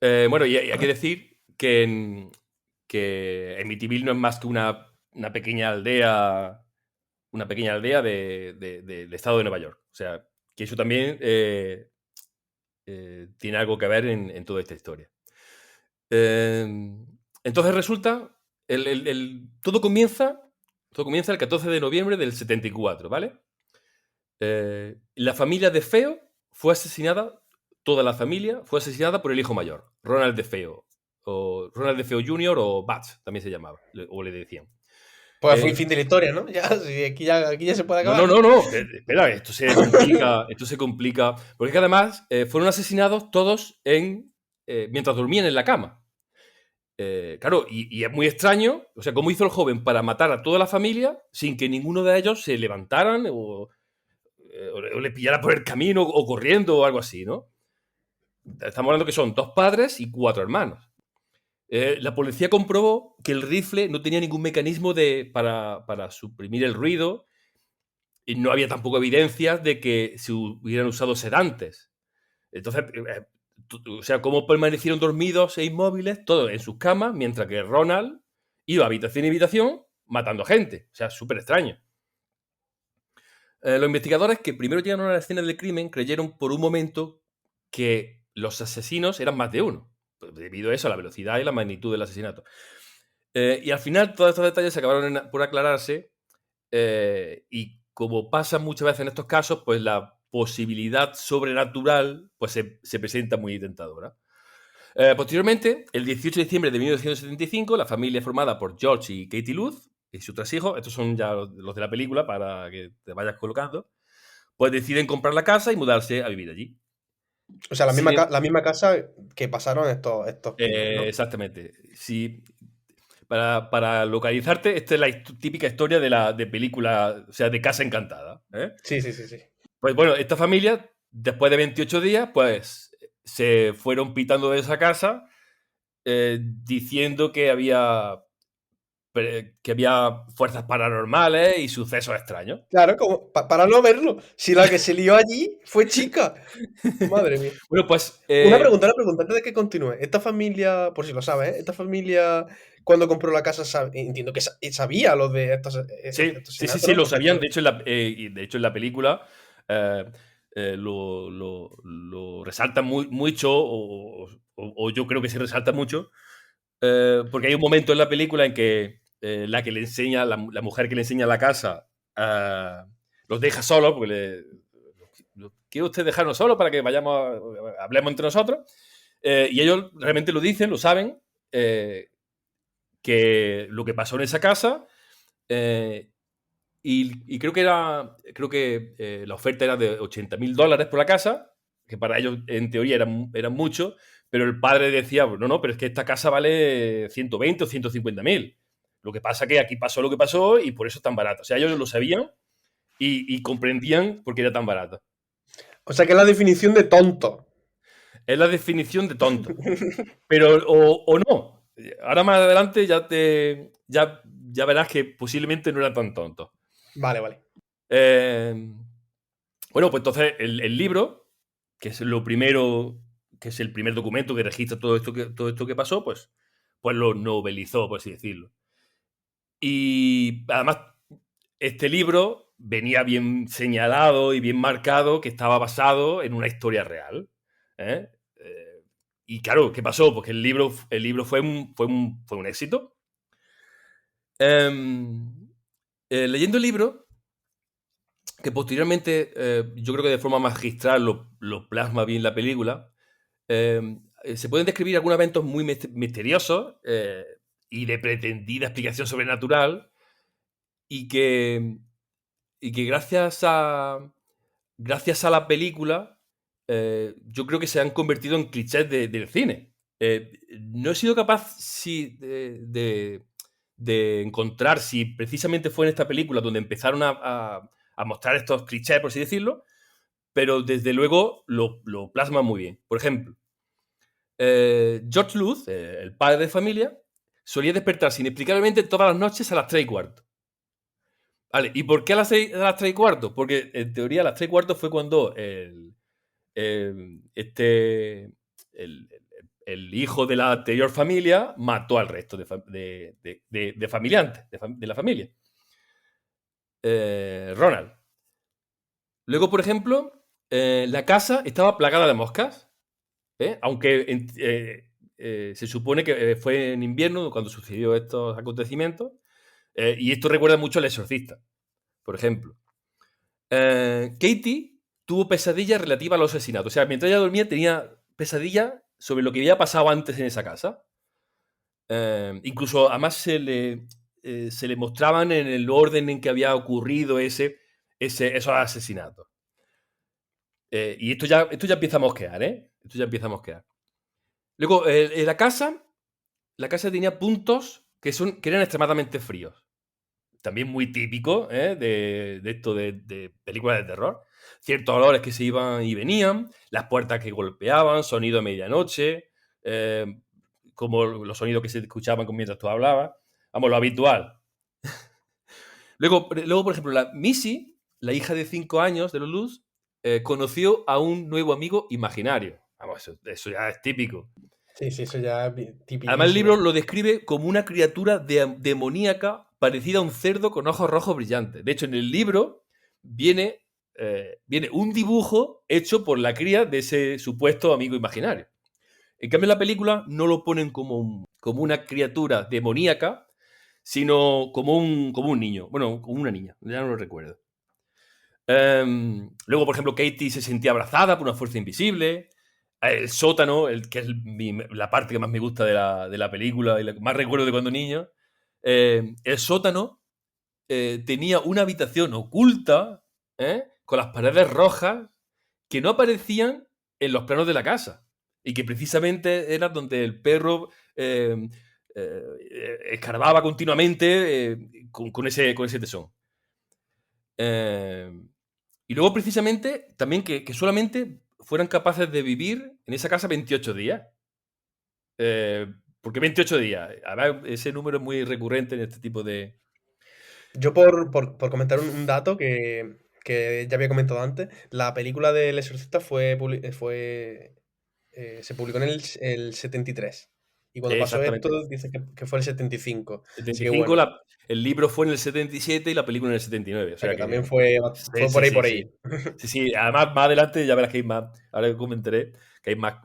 Bueno, y hay que decir que Amityville no es más que una pequeña aldea, del estado de Nueva York. O sea, que eso también tiene algo que ver en toda esta historia. Entonces resulta, todo comienza el 14 de noviembre del 74, ¿vale? La familia de Feo fue asesinada, toda la familia fue asesinada por el hijo mayor, Ronald DeFeo, o Ronald DeFeo Jr. o Bats, también se llamaba, o le decían. Pues fue el fin de la historia, ¿no? Ya, sí, aquí ya se puede No, no, acabar, no, ¿no? no, espera, esto se complica, porque es que además fueron asesinados todos mientras dormían en la cama. Claro, y es muy extraño, o sea, cómo hizo el joven para matar a toda la familia sin que ninguno de ellos se levantaran o le pillara por el camino o corriendo o algo así, ¿no? Estamos hablando que son 2 padres y 4 hermanos. La policía comprobó que el rifle no tenía ningún mecanismo para suprimir el ruido y no había tampoco evidencias de que se hubieran usado sedantes. Entonces, o sea, cómo permanecieron dormidos e inmóviles, todos en sus camas, mientras que Ronald iba habitación y habitación matando gente. O sea, súper extraño. Los investigadores que primero llegaron a la escena del crimen creyeron por un momento que los asesinos eran más de uno, debido a eso, a la velocidad y la magnitud del asesinato. Y al final todos estos detalles acabaron por aclararse y como pasa muchas veces en estos casos, pues la posibilidad sobrenatural pues se presenta muy tentadora. Posteriormente, el 18 de diciembre de 1975, la familia formada por George y Katie Luz y sus 3 hijos, estos son ya los de la película para que te vayas colocando, pues deciden comprar la casa y mudarse a vivir allí. O sea, Sin em- la misma casa que pasaron estos crímenes, ¿no? exactamente. Si, para localizarte, esta es la típica historia de película, o sea, de Casa Encantada. ¿Eh? Sí, sí, sí, sí. Pues bueno, esta familia, después de 28 días, pues se fueron pitando de esa casa diciendo que había fuerzas paranormales y sucesos extraños. Claro, como para no verlo. Si la que se lió allí fue chica. Madre mía. Bueno, pues Una pregunta antes de que continúe. Esta familia, por si lo sabes, ¿eh? Esta familia, cuando compró la casa, entiendo que sabía lo de sí, estos sí, sí, asesinatos, sí, ¿no? lo Porque sabían. esto. De hecho, en la película eh, lo resaltan mucho, o yo creo que se resalta mucho, porque hay un momento en la película en que la que le enseña, la mujer que le enseña la casa, los deja solos, porque ¿quiere usted dejarnos solos para que vayamos, hablemos entre nosotros? Y ellos realmente lo dicen, lo saben, que lo que pasó en esa casa, eh, y creo que la oferta era de $80.000 por la casa, que para ellos en teoría eran mucho, pero el padre decía, no, no, pero es que esta casa vale 120 o 150.000. Lo que pasa que aquí pasó lo que pasó y por eso es tan barata. O sea, ellos lo sabían y comprendían por qué era tan barata. O sea, que es la definición de tonto. Es la definición de tonto. Pero, o no. Ahora más adelante ya verás que posiblemente no era tan tonto. Vale, vale. Eh, bueno, pues entonces el libro, que es lo primero, que es el primer documento que registra todo esto que pasó, pues lo novelizó, por así decirlo. Y además, este libro venía bien señalado y bien marcado que estaba basado en una historia real. ¿Eh? Y claro, ¿qué pasó? Pues que el libro fue un éxito. Leyendo el libro, que posteriormente yo creo que de forma magistral lo plasma bien la película, eh, se pueden describir algunos eventos muy misteriosos y de pretendida explicación sobrenatural y que, y que gracias a la película yo creo que se han convertido en clichés del cine. No he sido capaz de encontrar si precisamente fue en esta película donde empezaron a mostrar estos clichés, por así decirlo, pero desde luego lo plasman muy bien. Por ejemplo, George Luz, el padre de familia, solía despertarse inexplicablemente todas las noches a las 3:15. Vale, ¿y por qué a las 3:15? Porque en teoría a las 3:15 fue cuando el- este, el, el hijo de la anterior familia mató al resto de familiantes, de la familia. Ronald. Luego, por ejemplo, la casa estaba plagada de moscas, aunque se supone que fue en invierno cuando sucedió estos acontecimientos, y esto recuerda mucho al exorcista, por ejemplo. Katie tuvo pesadillas relativas a los asesinatos. O sea, mientras ella dormía tenía pesadillas sobre lo que había pasado antes en esa casa. Incluso, además, se le mostraban en el orden en que había ocurrido esos asesinatos. Y esto ya empieza a mosquear, ¿eh? Esto ya empieza a mosquear. Luego, la casa tenía puntos que eran extremadamente fríos. También muy típico de esto de películas de terror. Ciertos olores que se iban y venían, las puertas que golpeaban, sonido de medianoche, eh, como los sonidos que se escuchaban mientras tú hablabas. Vamos, lo habitual. Luego, por ejemplo, la Missy, la hija de 5 años de los Luz, conoció a un nuevo amigo imaginario. Vamos, eso ya es típico. Sí, sí, eso ya es Además, el libro tipiquísimo. lo describe como una criatura demoníaca parecida a un cerdo con ojos rojos brillantes. De hecho, en el libro viene un dibujo hecho por la cría de ese supuesto amigo imaginario. En cambio, en la película no lo ponen como una criatura demoníaca, sino como un niño. Bueno, como una niña, ya no lo recuerdo. Luego, por ejemplo, Katie se sentía abrazada por una fuerza invisible. El sótano, que es la parte que más me gusta de la película y la que más recuerdo de cuando niño. El sótano tenía una habitación oculta, con las paredes rojas, que no aparecían en los planos de la casa. Y que precisamente era donde el perro escarbaba continuamente con ese tesón. Y luego, precisamente, también que solamente fueran capaces de vivir en esa casa 28 días. ¿Por qué 28 días? Además, ese número es muy recurrente en este tipo de... Yo por comentar un dato que ya había comentado antes, la película del Exorcista se publicó en el 73. Y cuando pasó esto, Exactamente. dice que fue el 75. Así que 75, bueno, el libro fue en el 77 y la película en el 79. O o sea sea que también que... fue Sí, por sí, ahí, sí, por sí. ahí. Sí, sí. Además, más adelante ya verás que hay más... Ahora comentaré que hay más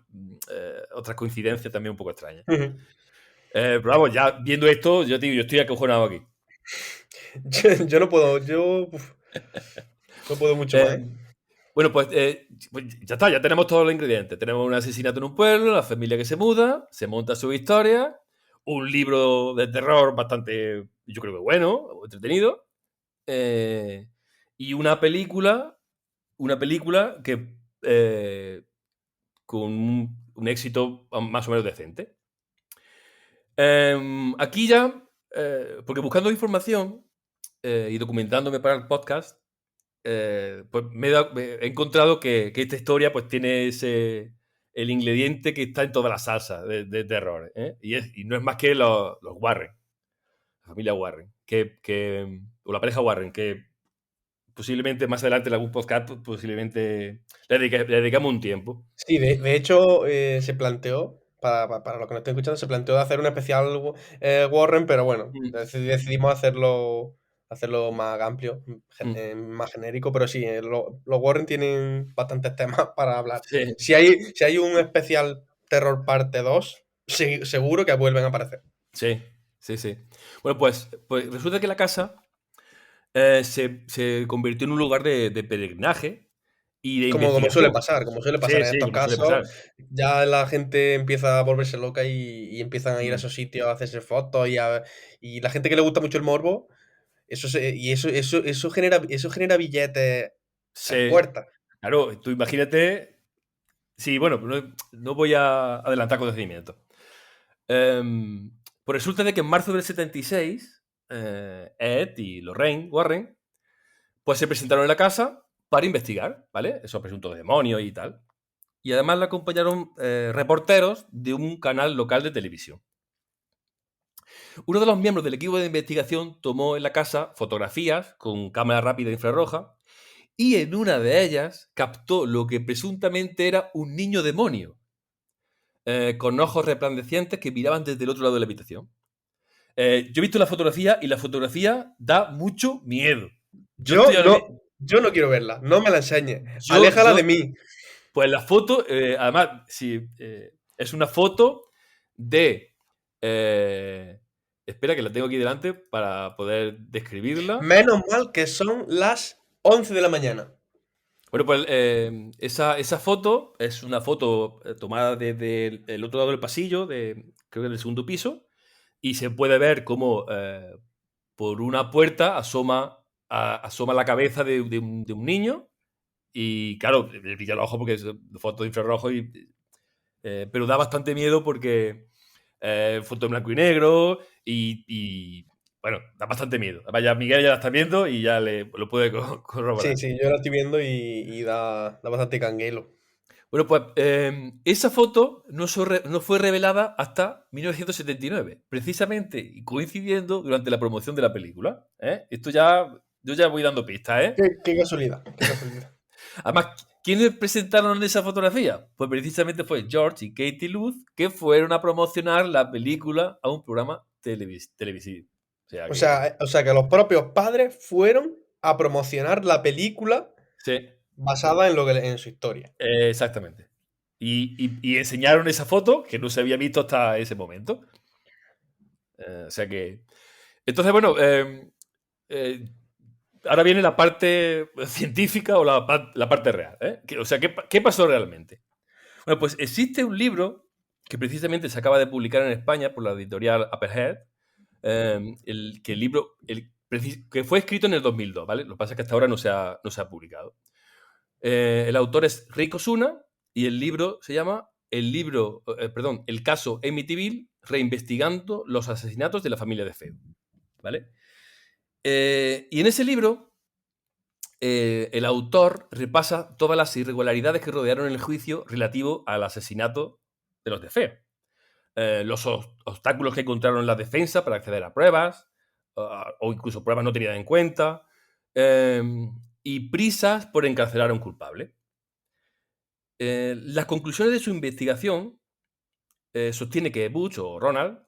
otras coincidencias también un poco extrañas. Pero vamos, ya viendo esto, yo te digo, yo estoy acojonado aquí. Yo no puedo, no puedo mucho más, Eh, ¿eh? bueno, pues ya está, ya tenemos todos los ingredientes. Tenemos un asesinato en un pueblo, la familia que se muda, se monta su historia, un libro de terror bastante, yo creo que bueno, entretenido, eh, y una película que con un éxito más o menos decente. Aquí ya, porque buscando información y documentándome para el podcast, pues he encontrado que esta historia pues tiene el ingrediente que está en toda la salsa de terror. ¿Eh? Y no es más que los Warren, la familia Warren, o la pareja Warren, que posiblemente más adelante en algún podcast posiblemente le dedicamos un tiempo. Sí, de hecho, se planteó, para los que no estén escuchando, se planteó de hacer un especial Warren, pero bueno, Mm, decidimos hacerlo más amplio, mm. más genérico, pero sí, los Warren tienen bastantes temas para hablar. Sí, Si hay un especial Terror parte 2, seguro que vuelven a aparecer. sí, sí, sí. Bueno, pues resulta que la casa se convirtió en un lugar de peregrinaje y de investigación. Como suele pasar Sí, en sí, estos como suele casos, pasar. ya la gente empieza a volverse loca y empiezan a ir a Mm. esos sitios a hacerse fotos y la gente que le gusta mucho el morbo, eso genera billetes en Sí, puertas. claro, tú imagínate. Sí, bueno, no voy a adelantar acontecimientos. Pues resulta de que en marzo del 76, Ed y Lorraine Warren pues se presentaron en la casa para investigar, ¿vale? Esos presuntos demonios y tal. Y además le acompañaron reporteros de un canal local de televisión. Uno de los miembros del equipo de investigación tomó en la casa fotografías con cámara rápida infrarroja y en una de ellas captó lo que presuntamente era un niño demonio, con ojos resplandecientes que miraban desde el otro lado de la habitación. Yo he visto la fotografía y la fotografía da mucho miedo. Yo Yo estoy ahora no, mismo... yo no quiero verla, no me la enseñes, Yo, aléjala yo, de mí. pues la foto, además, sí, es una foto de... eh, espera que la tengo aquí delante para poder describirla. Menos mal que son las 11 de la mañana. Bueno, pues esa foto es una foto tomada desde el otro lado del pasillo, creo que del segundo piso, y se puede ver cómo por una puerta asoma la cabeza de un niño, y claro, le brilla el ojo porque es foto de infrarrojo, pero da bastante miedo porque foto en blanco y negro, bueno, da bastante miedo. Además, ya Miguel ya la está viendo y ya lo puede Sí, corroborar. sí, yo la estoy viendo y da bastante canguelo. Bueno, pues esa foto no fue revelada hasta 1979, precisamente y coincidiendo durante la promoción de la película. ¿Eh? Yo ya voy dando pistas, ¿eh? Qué casualidad, qué casualidad. Además, ¿quiénes presentaron esa fotografía? Pues precisamente fue George y Katie Luz, que fueron a promocionar la película a un programa televisivo. O sea que, O sea que los propios padres fueron a promocionar la película sí, basada en su historia. exactamente. Y enseñaron esa foto que no se había visto hasta ese momento. O sea que... Entonces, bueno, eh, ahora viene la parte científica o la parte real. ¿Eh? O sea, ¿qué pasó realmente? Bueno, pues existe un libro que precisamente se acaba de publicar en España por la editorial Upperhead, que fue escrito en el 2002, ¿vale? Lo que pasa es que hasta ahora no se ha publicado. El autor es Rick Osuna y el libro se llama El caso Amityville, reinvestigando los asesinatos de la familia de Feo. ¿Vale? Y en ese libro, el autor repasa todas las irregularidades que rodearon el juicio relativo al asesinato de los de Feo. Los obstáculos que encontraron en la defensa para acceder a pruebas, o incluso pruebas no tenidas en cuenta, y prisas por encarcelar a un culpable. Las conclusiones de su investigación sostiene que Butch, o Ronald,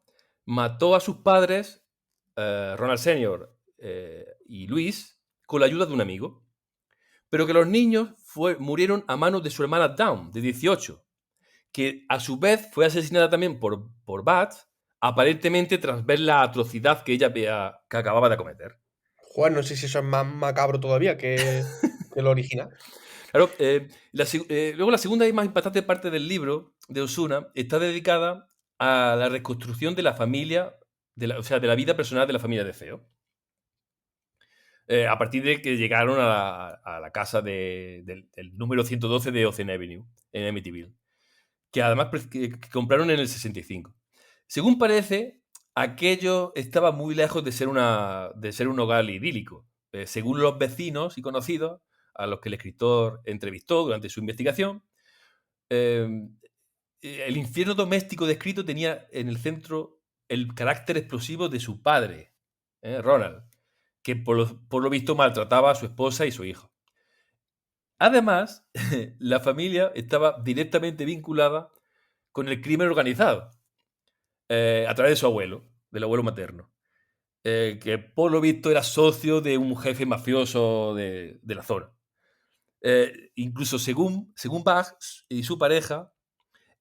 mató a sus padres, Ronald Sr. Y Luis, con la ayuda de un amigo, pero que los niños murieron a manos de su hermana Dawn, de 18, que a su vez fue asesinada también por Bats, aparentemente tras ver la atrocidad que que acababa de cometer. Joder, no sé si eso es más macabro todavía que lo original. Claro, luego la segunda y más impactante parte del libro de Osuna está dedicada a la reconstrucción de la familia, o sea, de la vida personal de la familia de Feo. A partir de que llegaron a la casa del número 112 de Ocean Avenue, en Amityville, que además que compraron en el 65. Según parece, aquello estaba muy lejos de ser un hogar idílico. Según los vecinos y conocidos, a los que el escritor entrevistó durante su investigación, el infierno doméstico descrito tenía en el centro el carácter explosivo de su padre, Ronald, que por lo visto maltrataba a su esposa y su hijo. Además, la familia estaba directamente vinculada con el crimen organizado, a través de su abuelo, del abuelo materno, que por lo visto era socio de un jefe mafioso de la zona. Incluso según Bach y su pareja,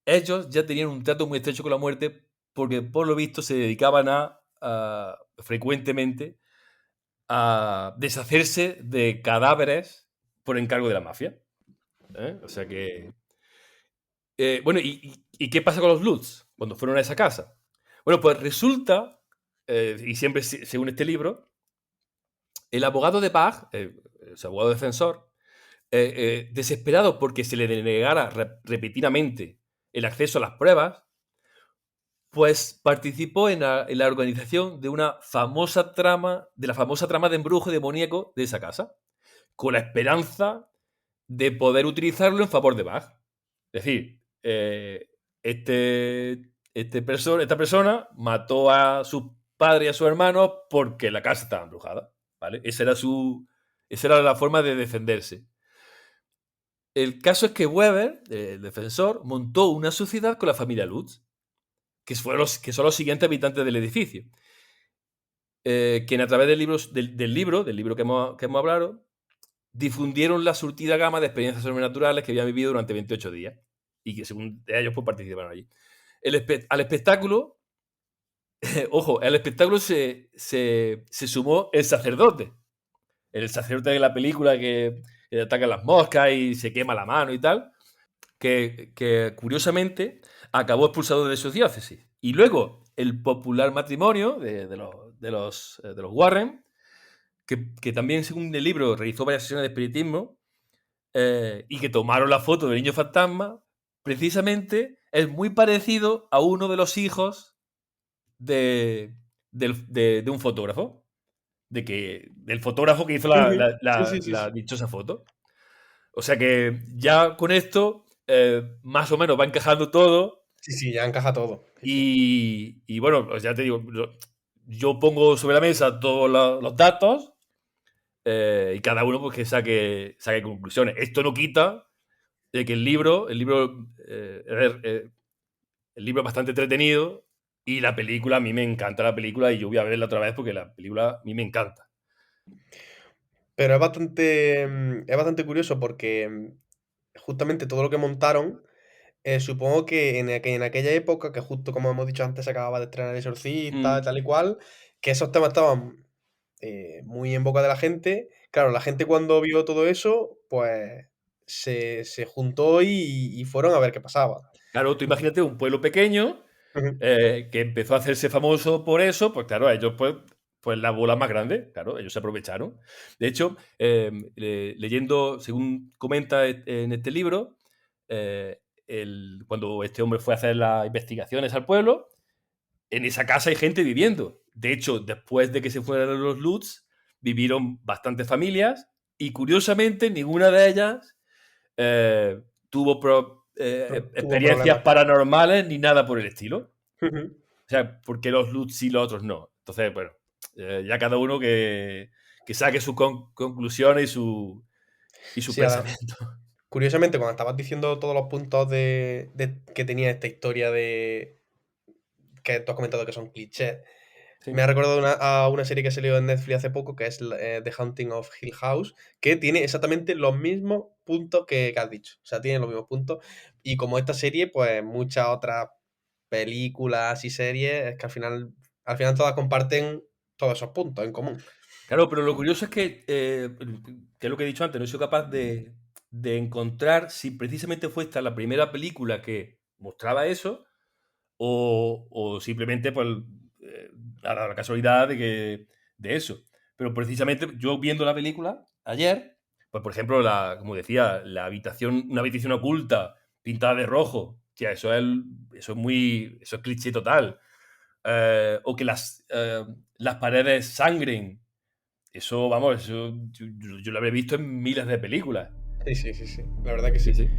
ellos ya tenían un trato muy estrecho con la muerte porque por lo visto se dedicaban frecuentemente a deshacerse de cadáveres por encargo de la mafia. O sea que... bueno, ¿y qué pasa con los Lutz cuando fueron a esa casa? Bueno, pues resulta, y siempre según este libro, el abogado de Bach, su abogado defensor, desesperado porque se le denegara repetidamente el acceso a las pruebas, pues participó en la organización de la famosa trama de embrujo demoníaco de esa casa, con la esperanza de poder utilizarlo en favor de Bach. Es decir, esta persona mató a sus padres y a sus hermanos porque la casa estaba embrujada. ¿Vale? Esa era la forma de defenderse. El caso es que Weber, el defensor, montó una sociedad con la familia Lutz, que son los siguientes habitantes del edificio, quien a través del libro que hemos hablado, difundieron la surtida gama de experiencias sobrenaturales que habían vivido durante 28 días y que según ellos pues, participaron allí. Al espectáculo, ojo, al espectáculo se sumó el sacerdote de la película que ataca las moscas y se quema la mano y tal, que curiosamente acabó expulsado de su diócesis. Y luego el popular matrimonio de los Warren, que también, según el libro, realizó varias sesiones de espiritismo y que tomaron la foto del niño fantasma, precisamente es muy parecido a uno de los hijos de un fotógrafo, del fotógrafo que hizo la dichosa foto. O sea que ya con esto más o menos va encajando todo. Sí, ya encaja todo. Y bueno, pues ya te digo, yo pongo sobre la mesa todos los datos y cada uno pues que saque conclusiones. Esto no quita de que el libro es bastante entretenido y la película, a mí me encanta la película y yo voy a verla otra vez porque la película a mí me encanta. Pero es bastante curioso porque justamente todo lo que montaron, supongo que en aquella época, que justo como hemos dicho antes, se acababa de estrenar El Exorcista, tal y cual, que esos temas estaban muy en boca de la gente. Claro, la gente cuando vio todo eso, pues se juntó y fueron a ver qué pasaba. Claro, tú imagínate un pueblo pequeño Ujú. que empezó a hacerse famoso por eso, pues claro, a ellos pues la bola más grande, claro, ellos se aprovecharon. De hecho, leyendo, según comenta en este libro, cuando este hombre fue a hacer las investigaciones al pueblo, en esa casa hay gente viviendo. De hecho, después de que se fueran los Lutz, vivieron bastantes familias y curiosamente ninguna de ellas tuvo Tuvo experiencias problemas. paranormales ni nada por el estilo. Ujú. O sea, porque los Lutz y los otros no. Entonces, bueno, ya cada uno que saque sus conclusiones y su Sí, pensamiento. curiosamente, cuando estabas diciendo todos los puntos que tenía esta historia de que tú has comentado que son clichés, me Sí. ha recordado a una serie que salió en Netflix hace poco, que es The Haunting of Hill House, que tiene exactamente los mismos puntos que has dicho. O sea, tiene los mismos puntos. Y como esta serie, pues muchas otras películas y series, es que al final todas comparten todos esos puntos en común. Claro, pero lo curioso es que es lo que he dicho antes, no he sido capaz de encontrar si precisamente fue esta la primera película que mostraba eso o simplemente pues, la casualidad de eso. Pero precisamente yo viendo la película ayer, pues por ejemplo, como decía, una habitación oculta pintada de rojo, tía, eso es cliché total. O que las paredes sangren. Eso, vamos, yo lo habré visto en miles de películas. Sí, sí, sí, sí. La verdad que Sí, sí. sí.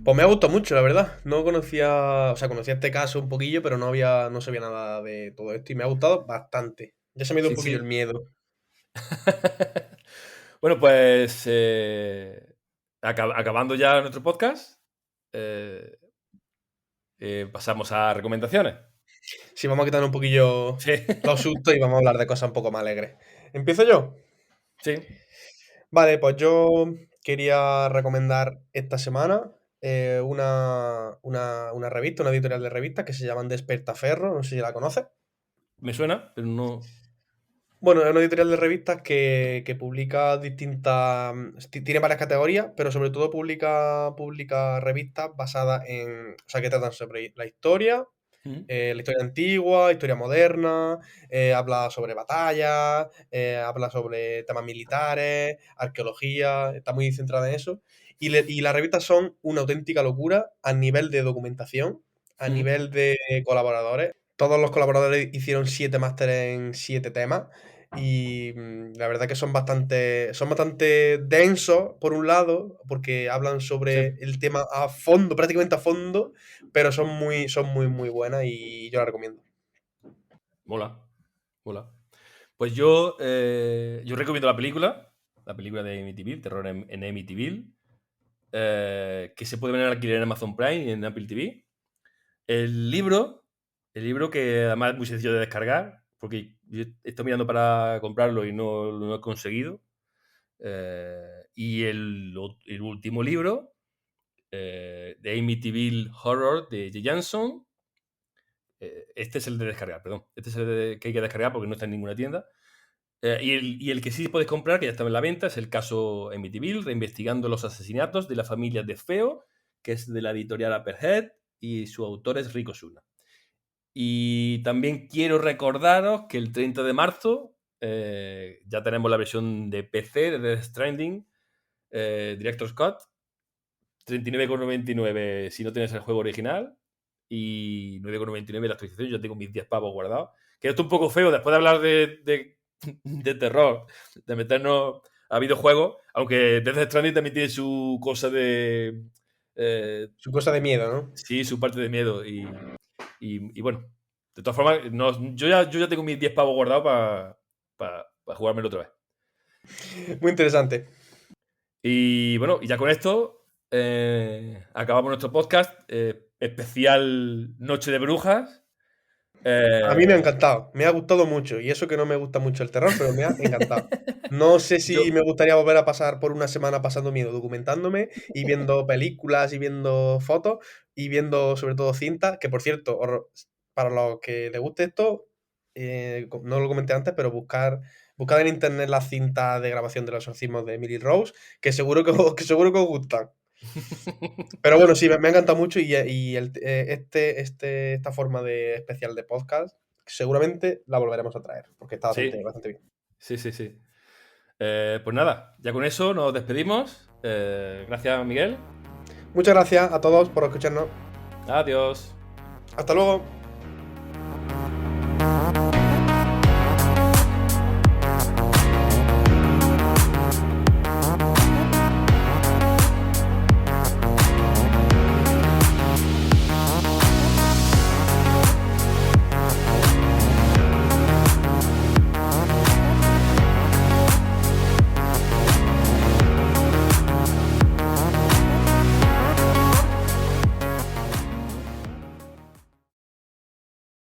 Pues me ha gustado mucho, la verdad. No conocía, o sea, conocía este caso un poquillo, pero no sabía nada de todo esto y me ha gustado bastante. Ya se me ha ido un Sí, poquillo el sí. miedo. Bueno, pues acabando ya nuestro podcast, eh, pasamos a recomendaciones. Sí, vamos a quitar un poquillo Sí, los sustos y vamos a hablar de cosas un poco más alegres. ¿Empiezo yo? sí, Vale, pues yo quería recomendar esta semana una revista, una editorial de revistas que se llaman Despertaferro, no sé si la conoces. me suena, pero no. Bueno, es una editorial de revistas que publica distintas. Tiene varias categorías, pero sobre todo publica revistas basadas en. O sea, que tratan sobre Mm, la historia antigua, historia moderna, habla sobre batallas, habla sobre temas militares, arqueología, está muy centrada en eso. Y las revistas son una auténtica locura a nivel de documentación, a mm. nivel de colaboradores. Todos los colaboradores hicieron 7 másteres en 7 temas y la verdad que son bastante densos, por un lado, porque hablan Sí, sobre el tema a fondo, prácticamente a fondo, pero son muy, muy buenas y yo las recomiendo. mola, mola. Pues yo recomiendo la película de Amityville, Terror en Amityville, que se puede ver en alquiler en Amazon Prime y en Apple TV. El libro, el libro que además es muy sencillo de descargar, porque yo he estado mirando para comprarlo y no he conseguido. Y el último libro, de Amityville Horror de J. Jansson, este es el de descargar, perdón. Este es el que hay que descargar porque no está en ninguna tienda. Y el que sí puedes comprar, que ya está en la venta, es el caso Amityville, reinvestigando los asesinatos de la familia de Feo, que es de la editorial Upperhead, y su autor es Rico Suna. Y también quiero recordaros que el 30 de marzo ya tenemos la versión de PC de Death Stranding, Director's Cut, 39,99 si no tienes el juego original y 9,99 la actualización. Yo tengo mis 10 pavos guardados. Que esto es un poco feo después de hablar de terror, de meternos a videojuegos, aunque Death Stranding también tiene su cosa de... Su cosa de miedo, ¿no? sí, su parte de miedo y bueno, de todas formas, yo ya tengo mis 10 pavos guardados para jugármelo otra vez. Muy interesante. Y bueno, y ya con esto acabamos nuestro podcast especial Noche de Brujas. A mí me ha Eh, encantado, me ha gustado mucho, y eso que no me gusta mucho el terror, pero me ha encantado. No sé si yo, me gustaría volver a pasar por una semana pasando miedo, documentándome y viendo películas y viendo fotos y viendo sobre todo cintas, que por cierto, para los que les guste esto, no lo comenté antes, pero buscar en internet las cintas de grabación de los exorcismos de Emily Rose, que seguro que, que seguro que os gustan. Pero bueno, sí, me ha encantado mucho y esta forma de especial de podcast seguramente la volveremos a traer, porque está Sí, bastante bien. sí, sí, sí. Pues nada, ya con eso nos despedimos. Gracias, Miguel. Muchas gracias a todos por escucharnos. Adiós. Hasta luego.